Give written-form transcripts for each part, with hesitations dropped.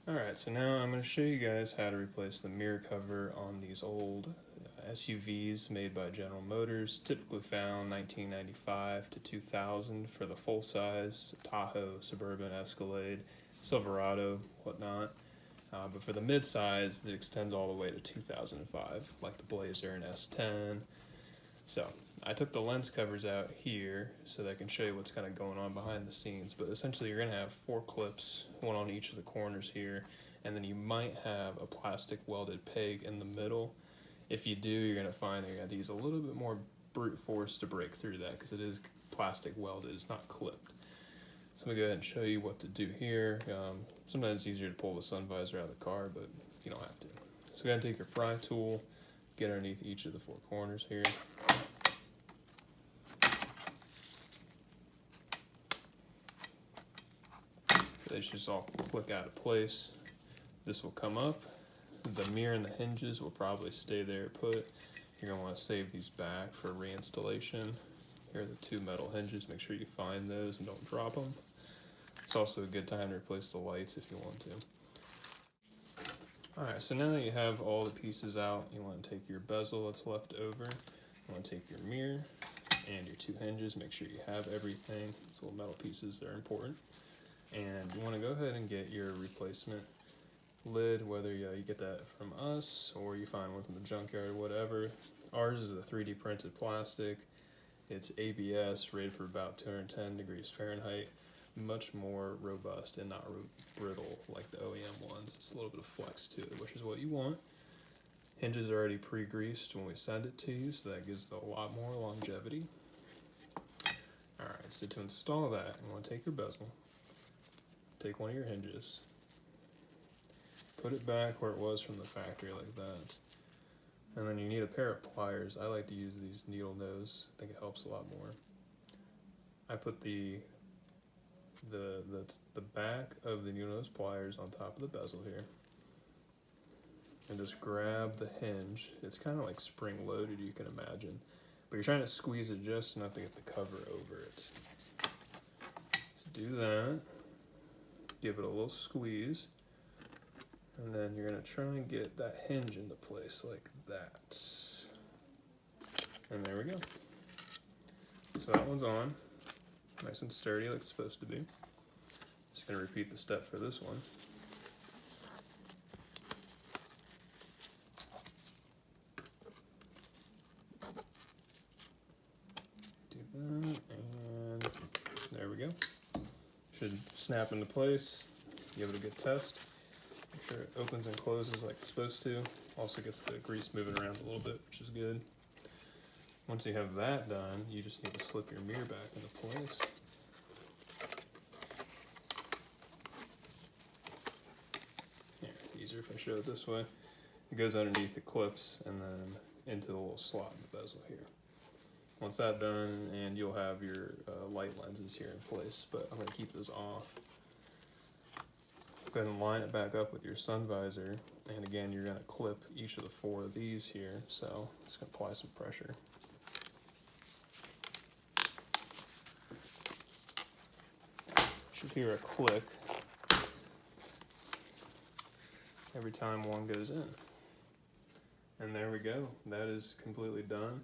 Alright, so now I'm going to show you guys how to replace the mirror cover on these old SUVs made by General Motors, typically found 1995 to 2000 for the full-size Tahoe, Suburban, Escalade, Silverado, whatnot. But for the mid-size, it extends all the way to 2005, like the Blazer and S10. So I took the lens covers out here so that I can show you what's kind of going on behind the scenes. But essentially you're going to have 4 clips, one on each of the corners here, and then you might have a plastic welded peg in the middle. If you do, you're going to find that you're going to use a little bit more brute force to break through that because it is plastic welded, it's not clipped. So I'm going to go ahead and show you what to do here. Sometimes it's easier to pull the sun visor out of the car, but you don't have to. So go ahead and take your pry tool, get underneath each of the 4 corners here. So they should just all click out of place. This will come up. The mirror and the hinges will probably stay there put. You're going to want to save these back for reinstallation. Here are the 2 metal hinges. Make sure you find those and don't drop them. It's also a good time to replace the lights if you want to. Alright, so now that you have all the pieces out, you want to take your bezel that's left over. You want to take your mirror and your 2 hinges. Make sure you have everything. These little metal pieces that are important. And you want to go ahead and get your replacement lid, whether you get that from us or you find one from the junkyard or whatever. Ours is a 3D printed plastic. It's ABS, rated for about 210 degrees Fahrenheit. Much more robust and not brittle like the OEM ones. It's a little bit of flex to it, which is what you want. Hinges are already pre-greased when we send it to you, so that gives it a lot more longevity. Alright, so to install that, you want to take your bezel, take one of your hinges, put it back where it was from the factory like that. And then you need a pair of pliers. I like to use these needle nose. I think it helps a lot more. I put the back of the needle nose pliers on top of the bezel here. And just grab the hinge. It's kind of like spring loaded, you can imagine. But you're trying to squeeze it just enough to get the cover over it. So do that. Give it a little squeeze. And then you're going to try and get that hinge into place like that. And there we go. So that one's on. Nice and sturdy like it's supposed to be. Just going to repeat the step for this one. Do that, and there we go. Should snap into place. Give it a good test. Make sure it opens and closes like it's supposed to. Also gets the grease moving around a little bit, which is good. Once you have that done, you just need to slip your mirror back into place. Here, easier if I show it this way. It goes underneath the clips and then into the little slot in the bezel here. Once that's done, and you'll have your light lenses here in place, but I'm going to keep those off. Go ahead and line it back up with your sun visor, and again you're going to clip each of the 4 of these here, so it's going to apply some pressure. You should hear a click every time one goes in. And there we go, that is completely done.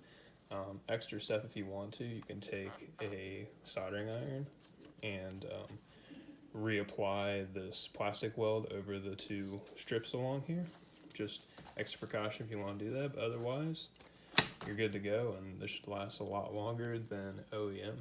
Extra step, if you want to, you can take a soldering iron and reapply this plastic weld over the 2 strips along here. Just extra precaution if you want to do that, but otherwise you're good to go, and this should last a lot longer than OEM.